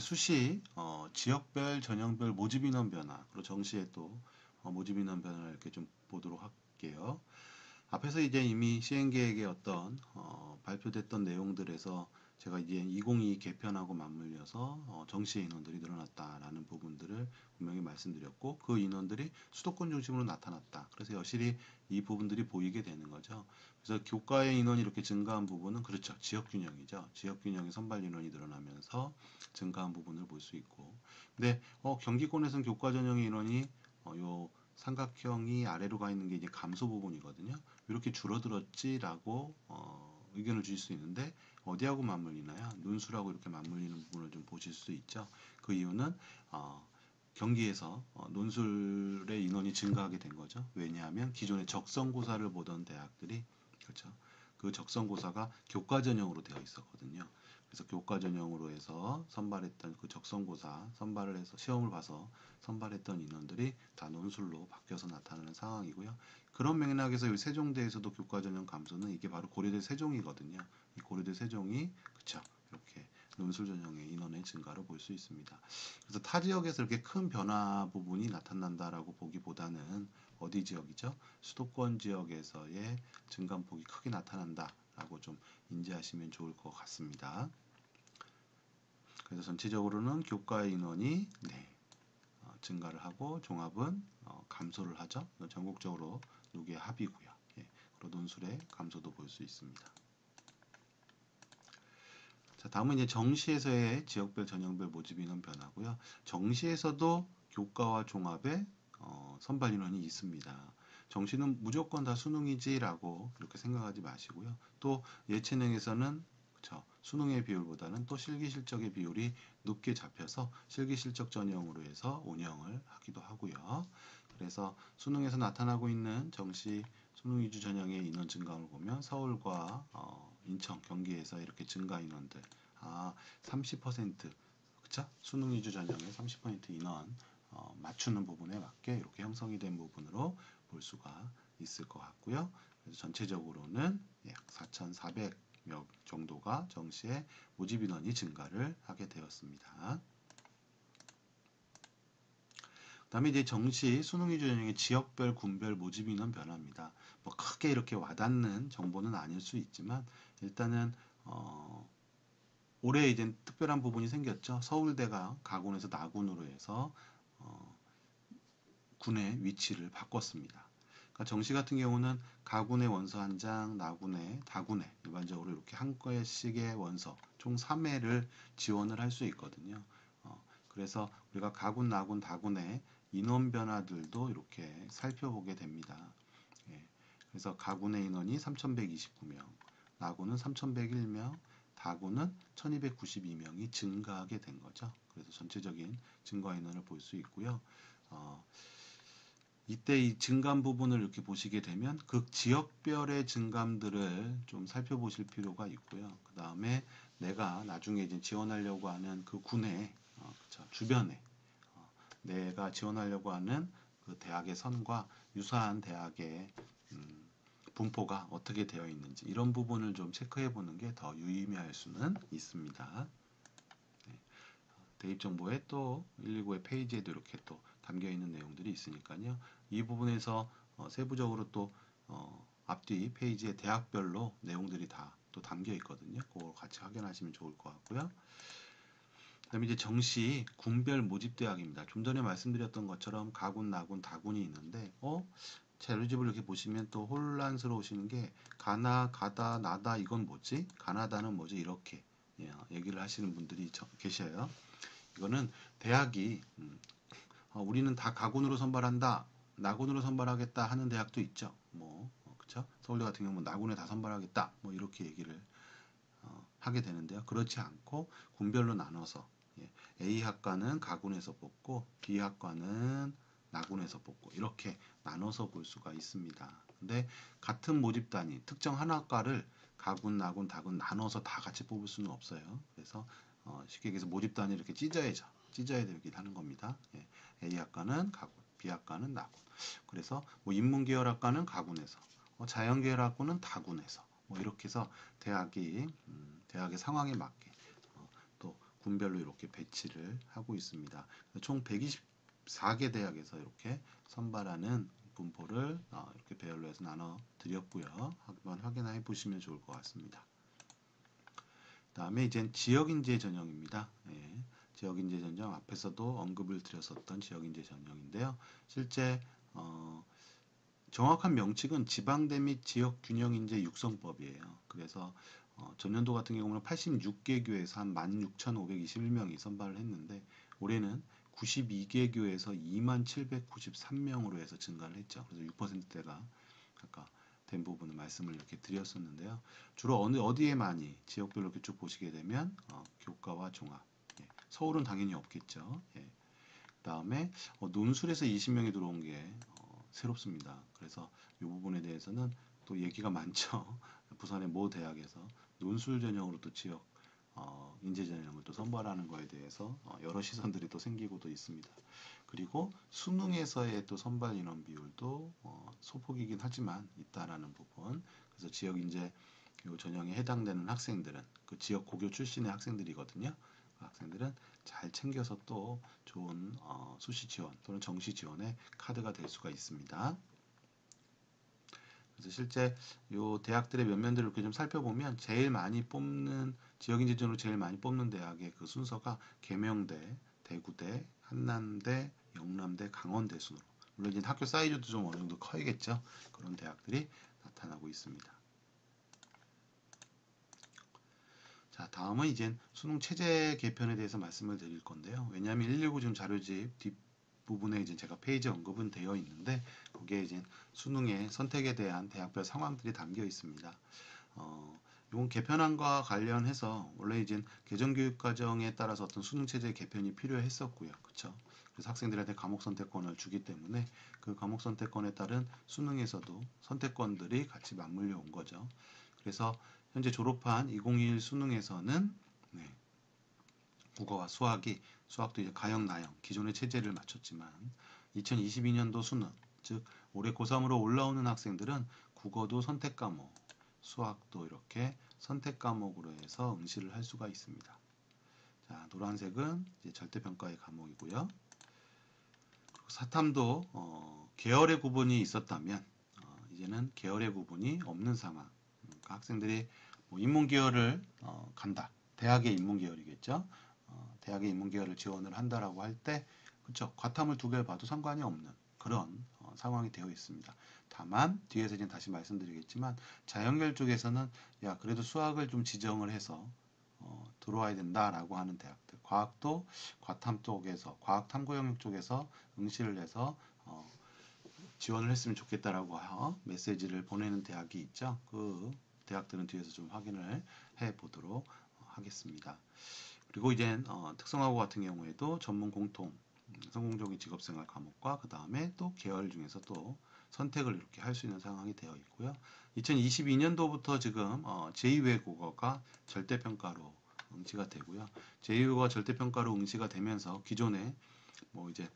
수시 지역별 전형별 모집 인원 변화 그리고 정시에 또 모집 인원 변화를 이렇게 좀 보도록 할게요. 앞에서 이제 이미 시행계획의 어떤 발표됐던 내용들에서 제가 이제 2022 개편하고 맞물려서 정시 인원들이 늘어났다라는 부분들을 분명히 말씀드렸고 그 인원들이 수도권 중심으로 나타났다. 그래서 여실히 이 부분들이 보이게 되는 거죠. 그래서 교과의 인원이 이렇게 증가한 부분은 그렇죠. 지역균형이죠. 지역균형의 선발 인원이 늘어나면서 증가한 부분을 볼 수 있고 근데 경기권에서는 교과 전형의 인원이 요 삼각형이 아래로 가 있는 게 이제 감소 부분이거든요. 이렇게 줄어들었지라고 의견을 주실 수 있는데 어디하고 맞물리나요? 논술하고 이렇게 맞물리는 부분을 좀 보실 수 있죠. 그 이유는 경기에서 논술의 인원이 증가하게 된 거죠. 왜냐하면 기존에 적성고사를 보던 대학들이 그렇죠. 그 적성고사가 교과 전형으로 되어 있었거든요. 그래서 교과 전형으로 해서 선발했던 그 적성고사 선발을 해서 시험을 봐서 선발했던 인원들이 다 논술로 바뀌어서 나타나는 상황이고요. 그런 맥락에서 이 세종대에서도 교과 전형 감소는 이게 바로 고려대 세종이거든요. 이 고려대 세종이 그쵸 이렇게 논술 전형의 인원의 증가를 볼 수 있습니다. 그래서 타 지역에서 이렇게 큰 변화 부분이 나타난다라고 보기보다는 어디 지역이죠? 수도권 지역에서의 증감폭이 크게 나타난다라고 좀 인지하시면 좋을 것 같습니다. 그래서 전체적으로는 교과 인원이 증가를 하고 종합은 감소를 하죠. 전국적으로 누계 합이고요. 예, 그리고 논술의 감소도 볼 수 있습니다. 자, 다음은 이제 정시에서의 지역별 전형별 모집 인원 변화고요. 정시에서도 교과와 종합의 선발 인원이 있습니다. 정시는 무조건 다 수능이지라고 그렇게 생각하지 마시고요. 또 예체능에서는 그쵸, 수능의 비율보다는 또 실기 실적의 비율이 높게 잡혀서 실기 실적 전형으로 해서 운영을 하기도 하고요. 그래서 수능에서 나타나고 있는 정시 수능 위주 전형의 인원 증가를 보면 서울과 인천, 경기에서 이렇게 증가 인원들 30% 그쵸? 수능 위주 전형의 30% 인원 맞추는 부분에 맞게 이렇게 형성이 된 부분으로 볼 수가 있을 것 같고요. 그래서 전체적으로는 약 4,400명 정도가 정시에 모집 인원이 증가를 하게 되었습니다. 그다음에 이제 정시 수능 위주 전형의 지역별 군별 모집 인원 변화입니다. 뭐 크게 이렇게 와닿는 정보는 아닐 수 있지만 일단은 올해 이제 특별한 부분이 생겼죠. 서울대가 가군에서 나군으로 해서 군의 위치를 바꿨습니다. 그러니까 정시 같은 경우는 가군의 원서 한 장, 나군의 다군의 일반적으로 이렇게 한 건씩의 원서 총 3회를 지원을 할 수 있거든요. 그래서 우리가 가군, 나군, 다군의 인원 변화들도 이렇게 살펴보게 됩니다. 예, 그래서 가군의 인원이 3,129명, 나군은 3,101명, 다군은 1,292명이 증가하게 된 거죠. 그래서 전체적인 증가 인원을 볼 수 있고요. 이때 이 증감 부분을 이렇게 보시게 되면 그 지역별의 증감들을 좀 살펴보실 필요가 있고요. 그 다음에 내가 나중에 이제 지원하려고 하는 그 군의 주변에 내가 지원하려고 하는 그 대학의 선과 유사한 대학의 분포가 어떻게 되어 있는지 이런 부분을 좀 체크해 보는 게 더 유의미할 수는 있습니다. 대입 정보에 또 119의 페이지에도 이렇게 또 담겨 있는 내용들이 있으니까요. 이 부분에서 세부적으로 또 앞뒤 페이지에 대학별로 내용들이 다 또 담겨 있거든요. 그걸 같이 확인하시면 좋을 것 같고요. 그다음에 이제 정시 군별 모집 대학입니다. 좀 전에 말씀드렸던 것처럼 가군, 나군, 다군이 있는데 자료집을 이렇게 보시면 또 혼란스러우시는 게 가나, 가다, 나다 이건 뭐지? 가나다는 뭐지? 이렇게 얘기를 하시는 분들이 계셔요. 이거는 대학이 우리는 다 가군으로 선발한다, 나군으로 선발하겠다 하는 대학도 있죠. 뭐 그렇죠? 서울대 같은 경우는 나군에 다 선발하겠다, 뭐 이렇게 얘기를 하게 되는데요. 그렇지 않고 군별로 나눠서 A 학과는 가군에서 뽑고 B 학과는 나군에서 뽑고 이렇게 나눠서 볼 수가 있습니다. 근데 같은 모집 단위 특정 한 학과를 가군, 나군, 다군 나눠서 다 같이 뽑을 수는 없어요. 그래서 쉽게 얘기해서 모집 단위 이렇게 찢어야 되긴 하는 겁니다. A 학과는 가군, B 학과는 나군. 그래서 뭐 인문계열 학과는 가군에서, 자연계열 학과는 다군에서 뭐 이렇게 해서 대학의 상황에 맞게 또 군별로 이렇게 배치를 하고 있습니다. 총 124개 대학에서 이렇게 선발하는 분포를 이렇게 배열로 해서 나눠 드렸고요. 한번 확인해 보시면 좋을 것 같습니다. 다음에 이제 지역인재 전형입니다. 예, 지역인재 전형 앞에서도 언급을 드렸었던 지역인재 전형인데요. 실제 정확한 명칭은 지방대 및 지역균형인재 육성법이에요. 그래서 전년도 같은 경우는 86개 교에서 한 16,521명이 선발을 했는데 올해는 92개 교에서 2793명으로 해서 증가를 했죠. 그래서 6%대가 아까 된 부분을 말씀을 이렇게 드렸었는데요. 주로 어디에 많이 지역별로 이렇게 쭉 보시게 되면 교과와 종합. 예, 서울은 당연히 없겠죠. 예. 그다음에 논술에서 20명이 들어온 게 새롭습니다. 그래서 이 부분에 대해서는 또 얘기가 많죠. 부산의 모 대학에서 논술 전형으로 또 지역 인재 전형을 또 선발하는 거에 대해서 여러 시선들이 또 생기고도 있습니다. 그리고 수능에서의 또 선발 인원 비율도 소폭이긴 하지만 있다라는 부분. 그래서 지역 인재 요 전형에 해당되는 학생들은 그 지역 고교 출신의 학생들이거든요. 그 학생들은 잘 챙겨서 또 좋은 수시 지원 또는 정시 지원의 카드가 될 수가 있습니다. 그래서 실제 요 대학들의 면면들을 이렇게 좀 살펴보면 제일 많이 뽑는 지역인재전으로 제일 많이 뽑는 대학의 그 순서가 계명대, 대구대, 한남대, 영남대, 강원대 순으로 물론 이제 학교 사이즈도 좀 어느 정도 커야겠죠. 그런 대학들이 나타나고 있습니다. 자, 다음은 이제 수능 체제 개편에 대해서 말씀을 드릴 건데요. 왜냐하면 119 지금 자료집 뒷부분에 이제 제가 페이지 언급은 되어 있는데 거기에 이제 수능의 선택에 대한 대학별 상황들이 담겨 있습니다. 이건 개편안과 관련해서 원래 이제 개정교육과정에 따라서 어떤 수능 체제 개편이 필요했었고요. 그렇죠? 그래서 학생들한테 과목 선택권을 주기 때문에 그 과목 선택권에 따른 수능에서도 선택권들이 같이 맞물려 온 거죠. 그래서 현재 졸업한 2021 수능에서는 네, 국어와 수학도 이제 가형 나형 기존의 체제를 맞췄지만 2022년도 수능 즉 올해 고3으로 올라오는 학생들은 국어도 선택 과목, 수학도 이렇게 선택 과목으로 해서 응시를 할 수가 있습니다. 자, 노란색은 이제 절대평가의 과목이고요. 그리고 사탐도 계열의 구분이 있었다면 이제는 계열의 구분이 없는 상황. 그러니까 학생들이 뭐 인문계열을 간다. 대학의 인문계열이겠죠. 대학의 인문계열을 지원을 한다라고 할 때, 그렇죠. 과탐을 두 개를 봐도 상관이 없는 그런 상황이 되어 있습니다. 다만 뒤에서 이제 다시 말씀드리겠지만 자연계열 쪽에서는 야 그래도 수학을 좀 지정을 해서 들어와야 된다라고 하는 대학들, 과학도 과탐 쪽에서 과학 탐구 영역 쪽에서 응시를 해서 지원을 했으면 좋겠다라고 메시지를 보내는 대학이 있죠. 그 대학들은 뒤에서 좀 확인을 해 보도록 하겠습니다. 그리고 이제 특성화고 같은 경우에도 전문 공통 성공적인 직업생활 과목과 그 다음에 또 계열 중에서 또 선택을 이렇게 할 수 있는 상황이 되어 있고요. 2022년도부터 지금 제2외국어가 절대평가로 응시가 되고요. 제2외국어가 절대평가로 응시가 되면서 기존에 뭐 이제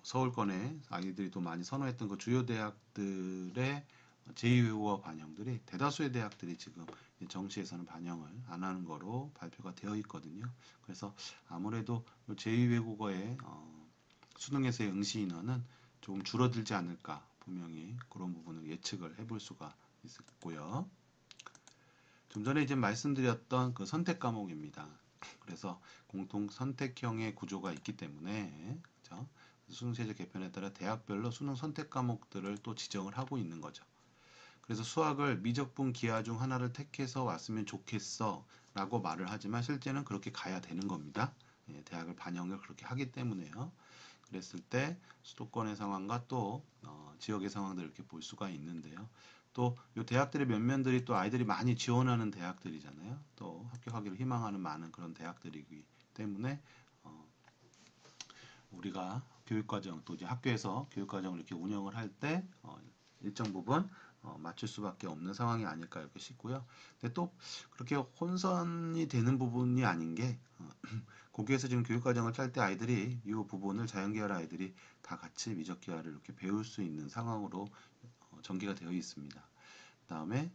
서울권에 아이들이 또 많이 선호했던 그 주요 대학들의 제2외국어 반영들이 대다수의 대학들이 지금 정시에서는 반영을 안 하는 거로 발표가 되어 있거든요. 그래서 아무래도 제2외국어의 수능에서의 응시 인원은 조금 줄어들지 않을까 분명히 그런 부분을 예측을 해볼 수가 있고요. 좀 전에 이제 말씀드렸던 그 선택 과목입니다. 그래서 공통 선택형의 구조가 있기 때문에 그렇죠? 수능 체제 개편에 따라 대학별로 수능 선택 과목들을 또 지정을 하고 있는 거죠. 그래서 수학을 미적분 기하 중 하나를 택해서 왔으면 좋겠어 라고 말을 하지만 실제는 그렇게 가야 되는 겁니다. 예, 대학을 반영을 그렇게 하기 때문에요. 그랬을 때 수도권의 상황과 또 지역의 상황들을 이렇게 볼 수가 있는데요. 또 이 대학들의 면면들이 또 아이들이 많이 지원하는 대학들이잖아요. 또 합격하기를 희망하는 많은 그런 대학들이기 때문에 우리가 교육과정 또 이제 학교에서 교육과정을 이렇게 운영을 할 때 일정 부분 맞출 수밖에 없는 상황이 아닐까 이렇게 싶고요. 근데 또 그렇게 혼선이 되는 부분이 아닌 게 거기에서 지금 교육과정을 짤 때 아이들이 이 부분을 자연계열 아이들이 다 같이 미적계열을 이렇게 배울 수 있는 상황으로 전개가 되어 있습니다. 그 다음에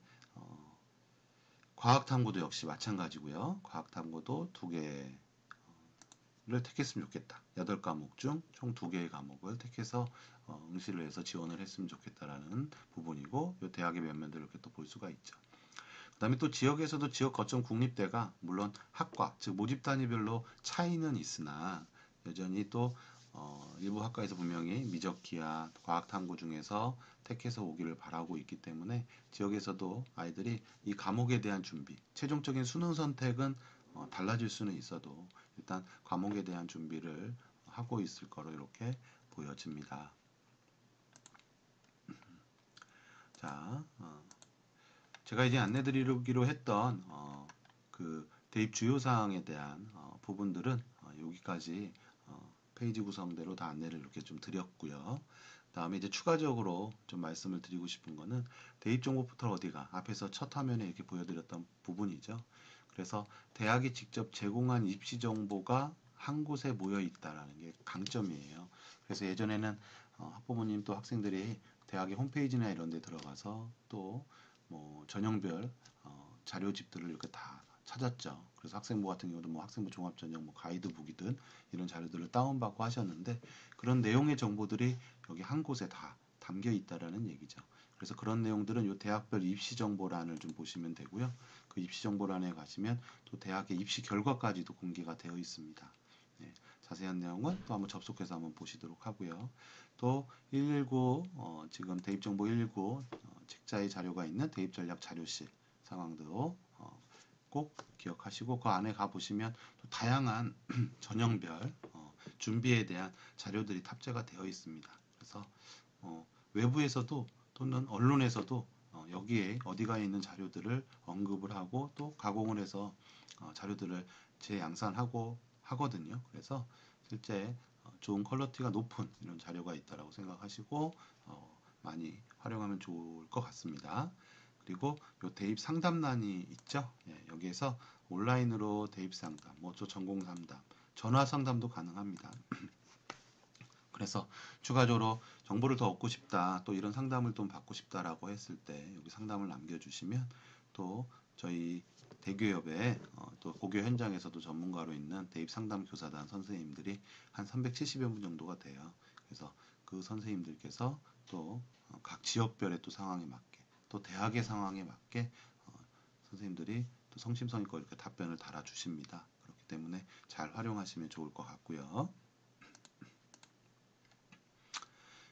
과학탐구도 역시 마찬가지고요. 과학탐구도 두 개 택했으면 좋겠다. 8과목 중 총 2개의 과목을 택해서 응시를 해서 지원을 했으면 좋겠다라는 부분이고 이 대학의 면면들을 이렇게 또 볼 수가 있죠. 그다음에 또 지역에서도 지역 거점 국립대가 물론 학과 즉 모집 단위별로 차이는 있으나 여전히 또 일부 학과에서 분명히 미적기와 과학탐구 중에서 택해서 오기를 바라고 있기 때문에 지역에서도 아이들이 이 과목에 대한 준비, 최종적인 수능 선택은 달라질 수는 있어도 일단 과목에 대한 준비를 하고 있을 거로 이렇게 보여집니다. 자, 제가 이제 안내드리기로 했던 그 대입 주요 사항에 대한 부분들은 여기까지 페이지 구성대로 다 안내를 이렇게 좀 드렸고요. 다음에 이제 추가적으로 좀 말씀을 드리고 싶은 거는 대입 정보 포털 어디가 앞에서 첫 화면에 이렇게 보여드렸던 부분이죠. 그래서 대학이 직접 제공한 입시 정보가 한 곳에 모여 있다라는 게 강점이에요. 그래서 예전에는 학부모님 또 학생들이 대학의 홈페이지나 이런 데 들어가서 또 뭐 전형별 자료집들을 이렇게 다 찾았죠. 그래서 학생부 같은 경우도 뭐 학생부 종합전형 뭐 가이드북이든 이런 자료들을 다운받고 하셨는데 그런 내용의 정보들이 여기 한 곳에 다 담겨 있다라는 얘기죠. 그래서 그런 내용들은 이 대학별 입시 정보란을 좀 보시면 되고요. 그 입시 정보란에 가시면 또 대학의 입시 결과까지도 공개가 되어 있습니다. 네, 자세한 내용은 또 한번 접속해서 한번 보시도록 하고요. 또 119 지금 대입정보 119 책자의 자료가 있는 대입전략 자료실 상황도 꼭 기억하시고 그 안에 가보시면 또 다양한 전형별 준비에 대한 자료들이 탑재가 되어 있습니다. 그래서 외부에서도 또는 언론에서도 여기에 어디가에 있는 자료들을 언급을 하고 또 가공을 해서 자료들을 재양산하고 하거든요. 그래서 실제 좋은 퀄리티가 높은 이런 자료가 있다라고 생각하시고 많이 활용하면 좋을 것 같습니다. 그리고 요 대입 상담란이 있죠. 예, 여기에서 온라인으로 대입 상담, 뭐또 전공 상담, 전화 상담도 가능합니다. 그래서 추가적으로 정보를 더 얻고 싶다, 또 이런 상담을 좀 받고 싶다라고 했을 때 여기 상담을 남겨주시면 또 저희 대교협에 또 고교 현장에서도 전문가로 있는 대입 상담 교사단 선생님들이 한 370여 분 정도가 돼요. 그래서 그 선생님들께서 또 각 지역별의 또 상황에 맞게 또 대학의 상황에 맞게 선생님들이 또 성심성의껏 이렇게 답변을 달아주십니다. 그렇기 때문에 잘 활용하시면 좋을 것 같고요.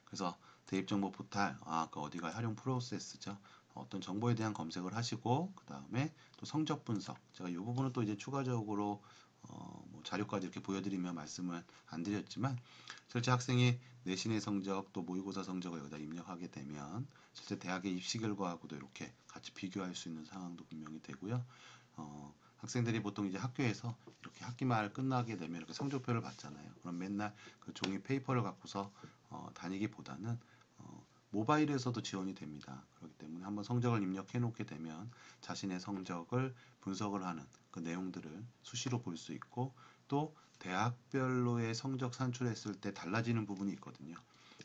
그래서 대입정보 포탈, 그 어디가 활용 프로세스죠. 어떤 정보에 대한 검색을 하시고 그 다음에 또 성적 분석. 제가 이 부분은 또 이제 추가적으로 뭐 자료까지 이렇게 보여드리면 말씀을 안 드렸지만 실제 학생이 내신의 성적 또 모의고사 성적을 여기다 입력하게 되면 실제 대학의 입시 결과하고도 이렇게 같이 비교할 수 있는 상황도 분명히 되고요. 학생들이 보통 이제 학교에서 이렇게 학기 말 끝나게 되면 이렇게 성적표를 받잖아요. 그럼 맨날 그 종이 페이퍼를 갖고서 다니기보다는 모바일에서도 지원이 됩니다. 그렇기 때문에 한번 성적을 입력해 놓게 되면 자신의 성적을 분석을 하는 그 내용들을 수시로 볼 수 있고 또 대학별로의 성적 산출했을 때 달라지는 부분이 있거든요.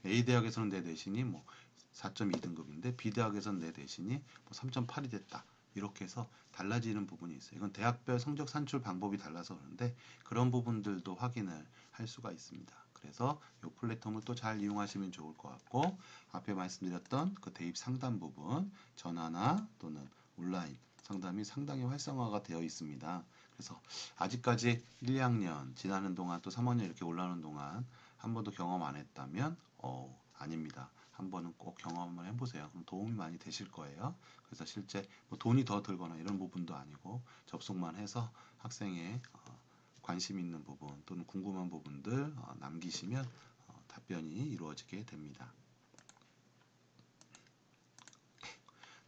A 대학에서는 내 내신이 뭐 4.2등급인데 B 대학에서는 내 내신이 뭐 3.8이 됐다. 이렇게 해서 달라지는 부분이 있어요. 이건 대학별 성적 산출 방법이 달라서 그런데 그런 부분들도 확인을 할 수가 있습니다. 그래서 이 플랫폼을 또 잘 이용하시면 좋을 것 같고 앞에 말씀드렸던 그 대입 상담 부분 전화나 또는 온라인 상담이 상당히 활성화가 되어 있습니다. 그래서 아직까지 1, 2학년 지나는 동안 또 3학년 이렇게 올라오는 동안 한 번도 경험 안 했다면 아닙니다. 한 번은 꼭 경험을 해보세요. 그럼 도움이 많이 되실 거예요. 그래서 실제 뭐 돈이 더 들거나 이런 부분도 아니고 접속만 해서 학생의 관심 있는 부분 또는 궁금한 부분들 남기시면 답변이 이루어지게 됩니다.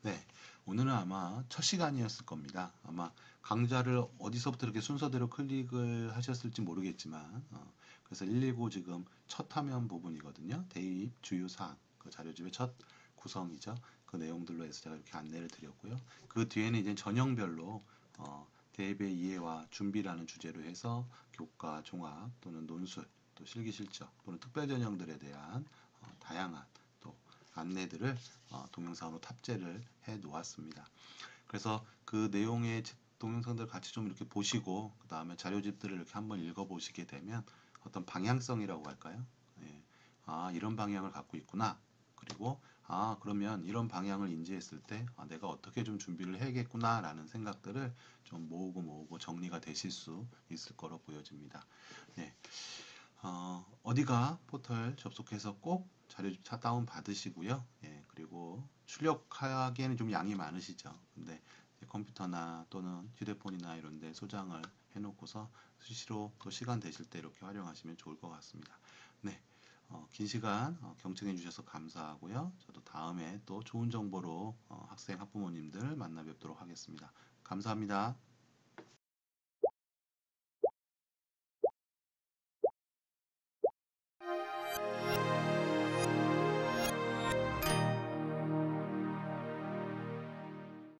네, 오늘은 아마 첫 시간이었을 겁니다. 아마 강좌를 어디서부터 이렇게 순서대로 클릭을 하셨을지 모르겠지만 그래서 119 지금 첫 화면 부분이거든요. 대입 주요 사항 그 자료집의 첫 구성이죠. 그 내용들로 해서 제가 이렇게 안내를 드렸고요. 그 뒤에는 이제 전형별로 대입의 이해와 준비라는 주제로 해서 교과, 종합 또는 논술, 또 실기 실적 또는 특별 전형들에 대한 다양한 또 안내들을 동영상으로 탑재를 해 놓았습니다. 그래서 그 내용의 동영상들 같이 좀 이렇게 보시고 그 다음에 자료집들을 이렇게 한번 읽어보시게 되면 어떤 방향성이라고 할까요? 예. 아, 이런 방향을 갖고 있구나. 그리고 아, 그러면 이런 방향을 인지했을 때 아, 내가 어떻게 좀 준비를 해야겠구나라는 생각들을 좀 모으고 정리가 되실 수 있을 거로 보여집니다. 네. 어디가 포털 접속해서 꼭 자료집 다운 받으시고요. 예, 그리고 출력하기에는 좀 양이 많으시죠. 근데 이제 컴퓨터나 또는 휴대폰이나 이런 데 소장을 해놓고서 수시로 또 시간 되실 때 이렇게 활용하시면 좋을 것 같습니다. 네. 긴 시간 경청해 주셔서 감사하고요. 저도 다음에 또 좋은 정보로 학생, 학부모님들 만나 뵙도록 하겠습니다. 감사합니다.